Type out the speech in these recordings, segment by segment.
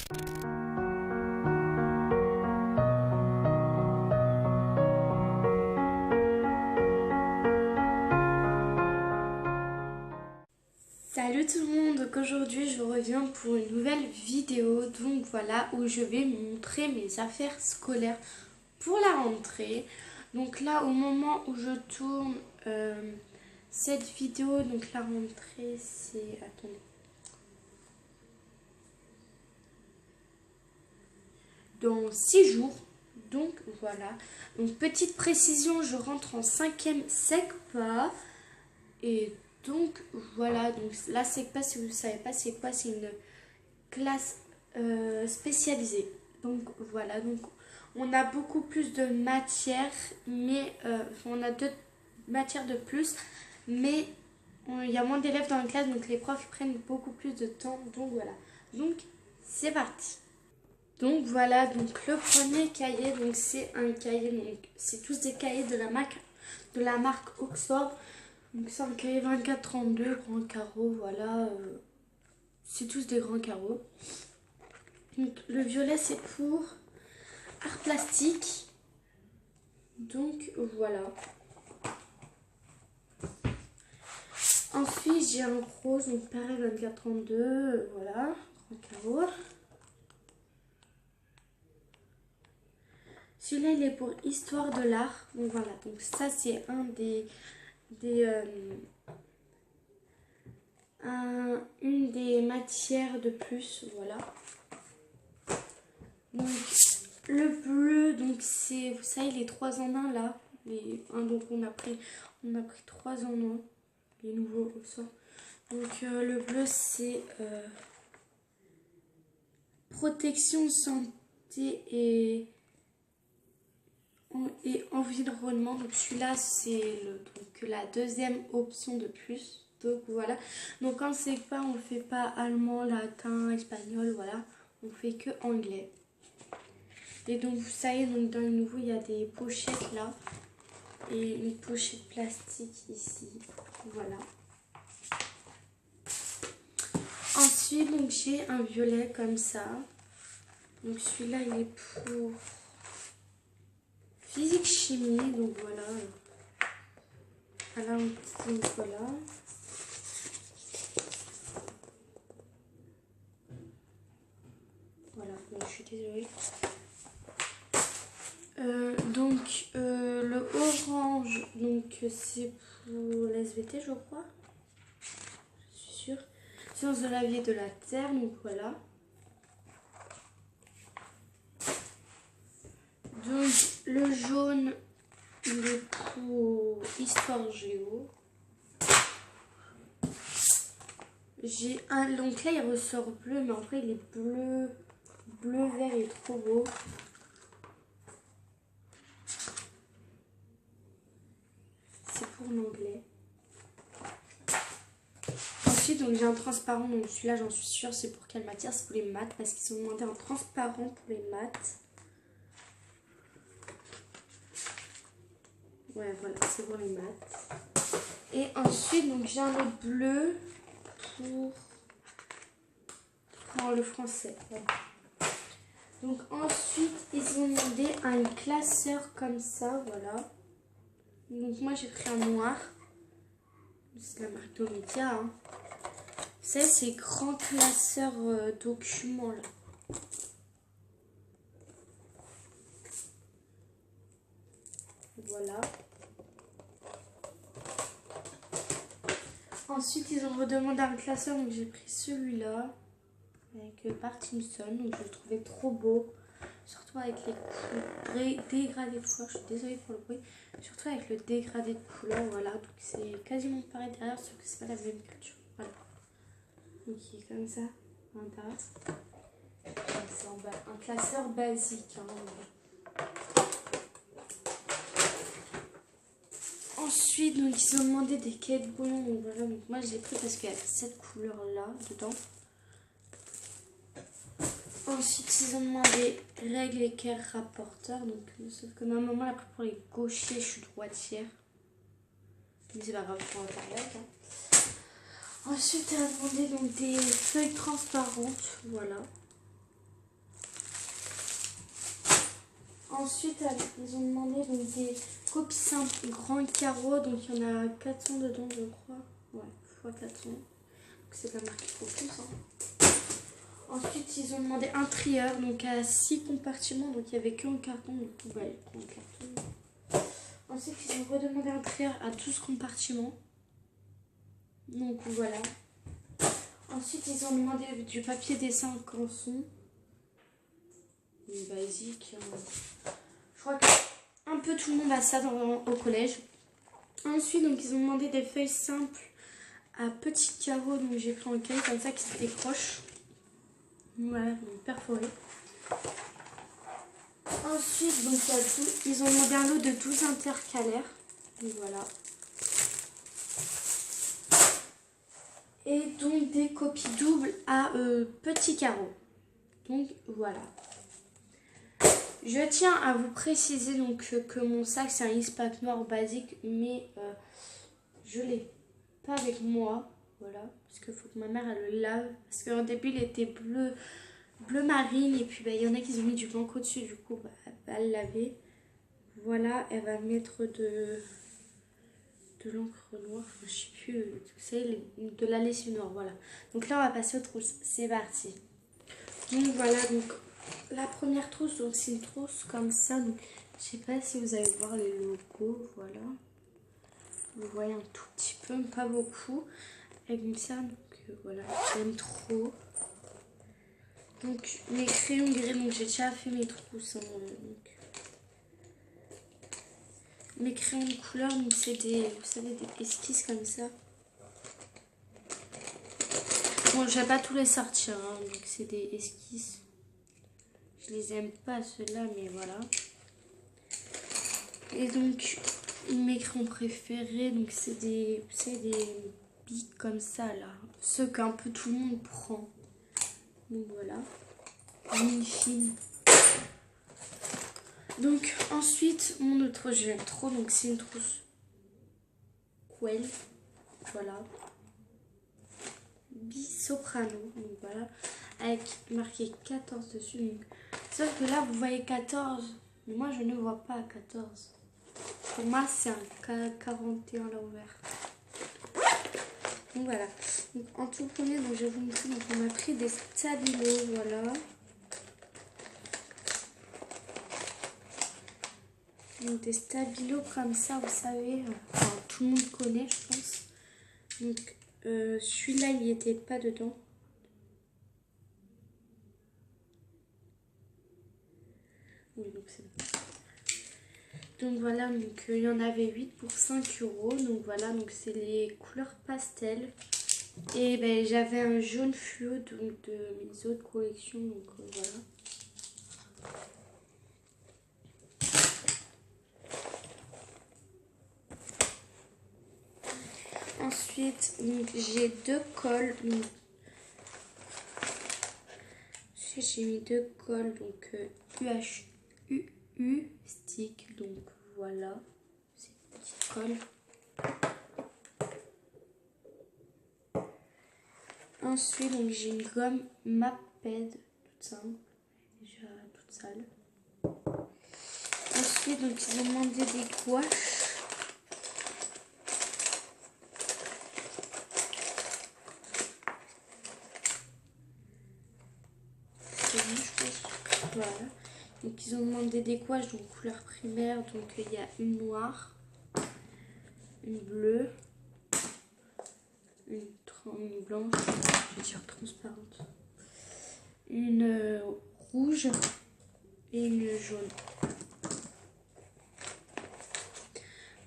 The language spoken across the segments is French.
Salut tout le monde, donc aujourd'hui je reviens pour une nouvelle vidéo, donc voilà, où je vais montrer mes affaires scolaires pour la rentrée. Donc là au moment où je tourne cette vidéo, donc la rentrée c'est, attendez, dans 6 jours, donc voilà. Donc petite précision, je rentre en 5e SECPA et donc voilà, donc la SECPA, si vous ne savez pas c'est quoi, c'est une classe spécialisée. Donc voilà, donc on a beaucoup plus de matières, mais on a 2 matières de plus, mais il y a moins d'élèves dans la classe, donc les profs prennent beaucoup plus de temps. Donc voilà, donc c'est parti. Donc voilà, donc le premier cahier, donc c'est un cahier, donc c'est tous des cahiers de la marque Oxford. Donc c'est un cahier 24-32, grand carreau, voilà. C'est tous des grands carreaux. Donc le violet c'est pour art plastique. Donc voilà. Ensuite j'ai un rose, donc pareil 24-32, voilà, grand carreau. Celui-là il est pour histoire de l'art. Donc voilà, donc ça c'est un une des matières de plus, voilà. Donc le bleu, donc c'est, vous savez, les 3 en 1 là. Donc on a pris 3 en 1, les nouveaux ça. Donc le bleu c'est protection, santé et environnement. Donc celui-là c'est donc la deuxième option de plus. Donc voilà. Donc quand c'est pas, on fait pas allemand, latin, espagnol, voilà. On fait que anglais. Et donc vous savez, donc dans le nouveau il y a des pochettes là et une pochette plastique ici, voilà. Ensuite donc j'ai un violet comme ça. Donc celui-là il est pour physique chimie, donc voilà. Alors donc voilà. Voilà, donc, je suis désolée. Donc le orange, donc c'est pour l'SVT je crois, je suis sûre. Sciences de la vie et de la terre, donc voilà. Donc le jaune il est pour histoire géo. J'ai un, donc là il ressort bleu, mais en vrai il est bleu vert, il est trop beau. C'est pour l'anglais. Ensuite donc j'ai un transparent, donc celui-là j'en suis sûre c'est pour quelle matière, c'est pour les maths parce qu'ils ont demandé un transparent pour les maths. Ouais voilà, c'est pour les maths. Et ensuite donc j'ai un autre bleu pour le français. Voilà. Donc ensuite ils ont demandé un classeur comme ça, voilà. Donc moi j'ai pris un noir. C'est la marque Domitia. Hein. C'est ces grands classeurs documents là. Voilà. Ensuite ils ont redemandé un classeur, donc j'ai pris celui-là avec Parkinson, donc je le trouvais trop beau, surtout avec les dégradés de couleur. Je suis désolée pour le bruit, surtout avec le dégradé de couleur, voilà. Donc c'est quasiment pareil derrière, sauf que c'est pas la même culture, voilà. Donc il est comme ça à l'intérieur. C'est un classeur basique. Hein. Ensuite, donc, ils ont demandé des cahiers de bouillon. Donc, voilà, donc moi je l'ai pris parce qu'il y a cette couleur là dedans. Ensuite, ils ont demandé règles, équerre, rapporteur. Donc, sauf que ma maman l'a pris pour les gauchers, je suis droitière. Mais c'est pas grave, on va faire avec. Hein. Ensuite, elle a demandé donc des feuilles transparentes. Voilà. Ensuite, ils ont demandé donc, des copies simples grands carreaux. Donc, il y en a 400 dedans, je crois. Ouais, fois 400. Donc, c'est pas marqué trop plus. Hein. Ensuite, ils ont demandé un trieur. Donc, à 6 compartiments. Donc, il n'y avait qu'un carton. Du coup, bah, il prend un carton. Ensuite, ils ont redemandé un trieur à 12 compartiments. Donc, voilà. Ensuite, ils ont demandé du papier dessin en canson. Basique. Je crois qu'un peu tout le monde a ça au collège. Ensuite, donc, ils ont demandé des feuilles simples à petits carreaux. Donc, j'ai pris en caille comme ça qui se décrochent. Voilà, donc perforé. Ensuite, donc, ils ont demandé un lot de 12 intercalaires. Donc, voilà. Et donc, des copies doubles à petits carreaux. Donc, voilà. Je tiens à vous préciser donc que mon sac c'est un Eastpak noir basique, mais je l'ai pas avec moi, voilà, parce qu'il faut que ma mère elle le lave, parce qu'au début il était bleu marine et puis bah, il y en a qui ont mis du blanc au-dessus, du coup bah, elle va le laver. Voilà, elle va mettre de l'encre noire, enfin, je sais plus, c'est de la lessive noire, voilà. Donc là on va passer aux trousses, c'est parti. Donc voilà, donc la première trousse, donc c'est une trousse comme ça. Donc, je sais pas si vous allez voir les logos, voilà. Vous voyez un tout petit peu, pas beaucoup. Avec une cerne, donc voilà, j'aime trop. Donc mes crayons gris, donc j'ai déjà fait mes trousses. Hein, donc. Mes crayons de couleur, donc c'est des, vous savez, des esquisses comme ça. Bon, je vais pas tous les sortir, hein, donc c'est des esquisses. Je les aime pas ceux-là, mais voilà. Et donc mes crayons préférés, donc c'est des, vous savez, des bics comme ça là, ceux qu'un peu tout le monde prend. Donc voilà, mini fine. Donc ensuite mon autre trousse, j'aime trop, donc c'est une trousse Quell, voilà, bisoprano, donc voilà, avec marqué 14 dessus. Donc, sauf que là vous voyez 14, mais moi je ne vois pas 14. Pour moi c'est un 41 là ouvert. Donc voilà. Donc, en tout premier, donc, je vais vous montrer. Donc on a pris des stabilos, voilà. Donc des stabilos comme ça, vous savez, enfin, tout le monde connaît, je pense. Donc celui-là, il n'y était pas dedans. Oui, donc c'est bon. Donc voilà, donc il y en avait 8 pour 5 €. Donc voilà, donc c'est les couleurs pastel. Et ben j'avais un jaune fluo donc de mes autres collections, donc voilà. Ensuite, j'ai 2 cols. J'ai mis 2 cols, donc UU stick, donc voilà, c'est une petite colle. Ensuite, donc j'ai une gomme Maped, toute simple, déjà toute sale. Ensuite, donc ils ont demandé des gouaches. Voilà. Donc ils ont demandé des gouaches donc couleur primaire, donc il y a une noire, une bleue, une blanche, je vais dire transparente, une rouge et une jaune.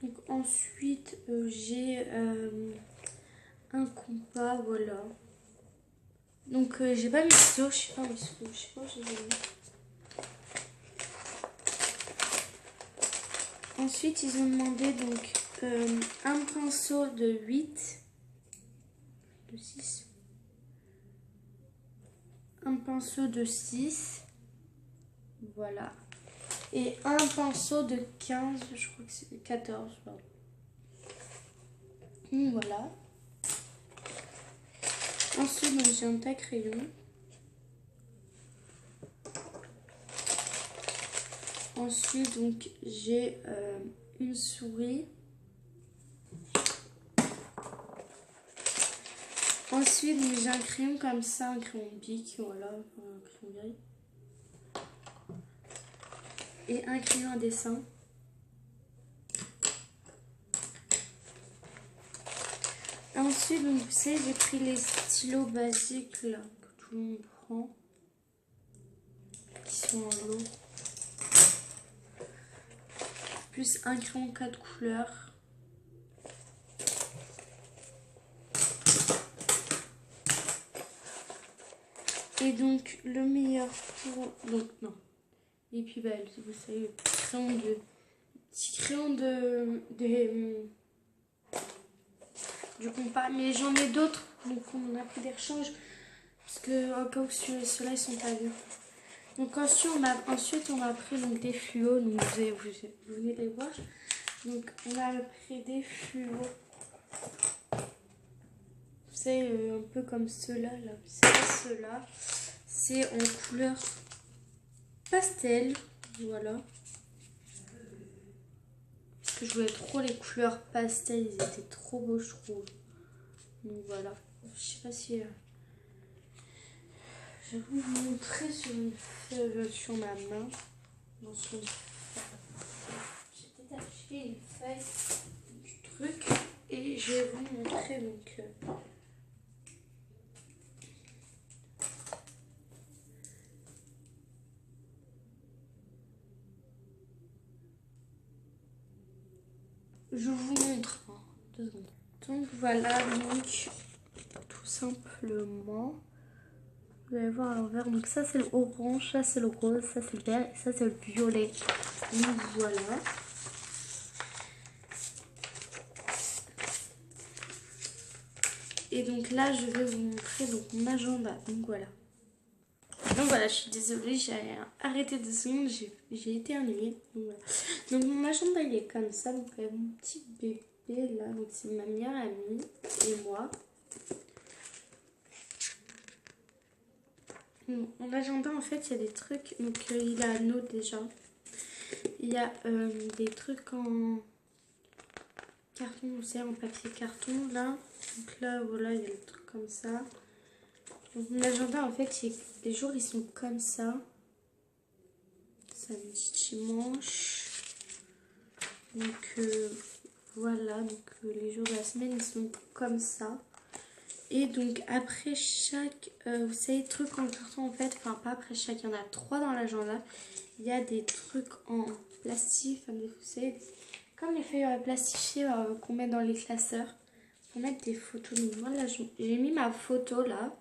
Donc ensuite j'ai un compas, voilà. Donc j'ai pas mis de ciseaux, je sais pas où je sais pas où j'ai mis. Ensuite, ils ont demandé donc un pinceau de 8, de 6, un pinceau de 6, voilà, et un pinceau de 15, je crois que c'est 14, pardon. Voilà. Ensuite, j'ai un taille-crayon. Ensuite, donc, j'ai une souris. Ensuite, j'ai un crayon comme ça, un crayon bic, voilà, un crayon gris. Et un crayon à dessin. Ensuite, donc, vous savez, j'ai pris les stylos basiques là, que tout le monde prend, qui sont en lot. Plus un crayon 4 couleurs. Et donc, le meilleur pour... Donc, non. Et puis, bah, vous savez, le petit crayon du compas. Mais j'en ai d'autres, donc on a pris des rechanges. Parce que, au cas où ceux-là, ils sont pas vus. Donc ensuite on a pris donc, des fluos, donc vous venez les voir. Donc on a pris des fluos, c'est un peu comme ceux-là, là. C'est pas ceux-là, c'est en couleur pastel, voilà. Parce que je voulais trop les couleurs pastel, ils étaient trop beaux je trouve. Donc voilà, je sais pas si... je vais vous montrer sur une feuille, sur ma main. Dans son... J'ai peut-être acheté une feuille du truc et je vais vous montrer donc. Je vous montre. Oh, 2 secondes. Donc voilà, donc tout simplement. Vous allez voir à l'envers. Donc ça c'est le orange, ça c'est le rose, ça c'est le vert et ça c'est le violet. Donc voilà. Et donc là je vais vous montrer donc mon agenda. Donc voilà. Donc voilà, je suis désolée, j'ai arrêté 2 secondes, j'ai éternué. Donc, voilà. Donc mon agenda il est comme ça. Donc il y a mon petit bébé là, donc c'est ma meilleure amie et moi. Mon agenda en fait il y a des trucs, donc il a un autre déjà. Il y a des trucs en carton, vous savez, en papier carton là. Donc là voilà, il y a des trucs comme ça. Donc mon agenda en fait, les jours ils sont comme ça. Samedi, dimanche. Donc voilà, donc les jours de la semaine ils sont comme ça. Et donc après chaque, vous savez, truc en carton en fait, enfin pas après chaque, il y en a 3 dans l'agenda. Il y a des trucs en plastique, enfin, vous savez, comme les feuilles plastifiées qu'on met dans les classeurs pour mettre des photos. Donc moi là j'ai mis ma photo là.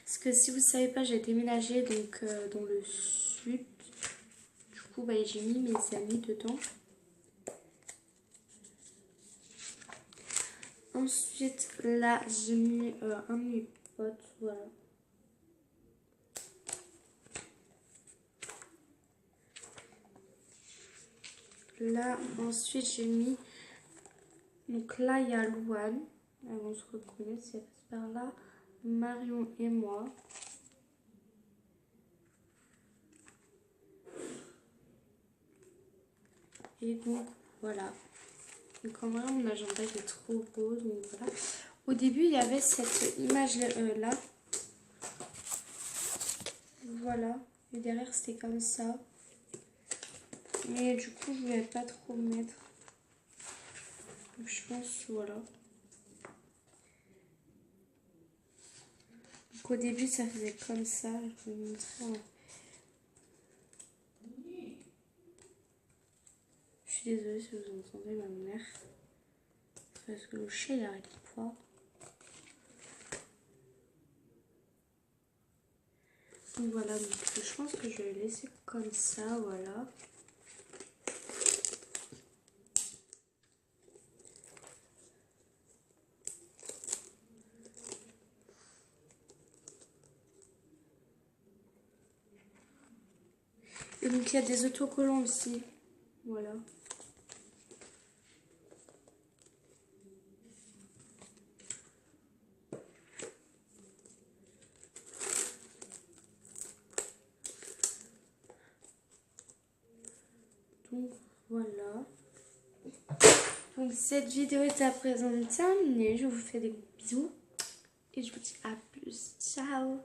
Parce que si vous ne savez pas, j'ai déménagé donc dans le sud. Du coup bah, j'ai mis mes amis dedans. Ensuite, là, j'ai mis un de mes potes, voilà. Là, ensuite, j'ai mis... Donc là, il y a Louane. Elles vont se reconnaître si elle passe par là. Marion et moi. Et donc, voilà. Donc en vrai, mon agenda est trop beau. Donc voilà. Au début, il y avait cette image là. Voilà. Et derrière, c'était comme ça. Mais du coup, je voulais pas trop mettre. Donc je pense, voilà. Donc au début, ça faisait comme ça. Je vais vous montrer. Je suis désolée si vous entendez ma mère. Parce que le chat, il arrête pas. Donc voilà, donc je pense que je vais le laisser comme ça, voilà. Et donc il y a des autocollants aussi, voilà. Donc voilà. Donc cette vidéo est à présent terminée. Je vous fais des gros bisous. Et je vous dis à plus. Ciao.